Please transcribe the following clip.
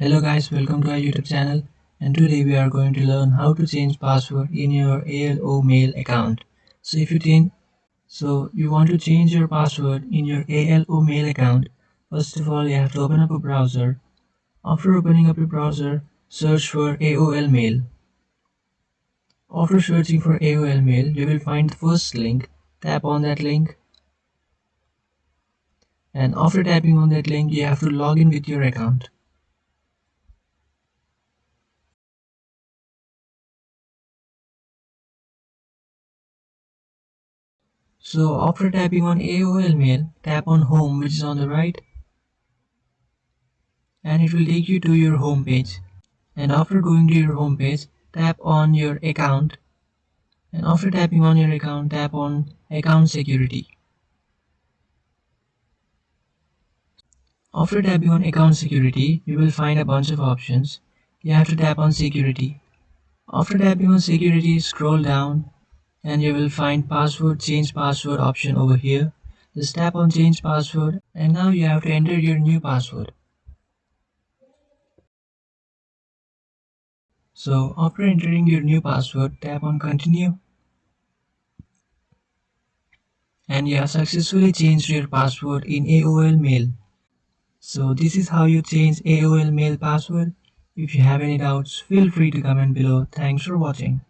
Hello guys, welcome to our YouTube channel, and today we are going to learn how to change password in your AOL Mail account. So you want to change your password in your AOL Mail account. First of all, you have to open up a browser. After opening up your browser, search for AOL Mail. After searching for AOL Mail, you will find the first link. Tap on that link, and after tapping on that link, you have to log in with your account. So after tapping on AOL Mail, tap on Home, which is on the right, and it will take you to your home page. And after going to your home page, tap on your account, and after tapping on your account, tap on Account Security. After tapping on Account Security, you will find a bunch of options. You have to tap on Security. After tapping on Security, scroll down and you will find Change Password option over here. Just tap on Change Password, and now you have to enter your new password. So after entering your new password, tap on Continue, and you have successfully changed your password in AOL Mail. So this is how you change AOL Mail password. If you have any doubts, feel free to comment below. Thanks for watching.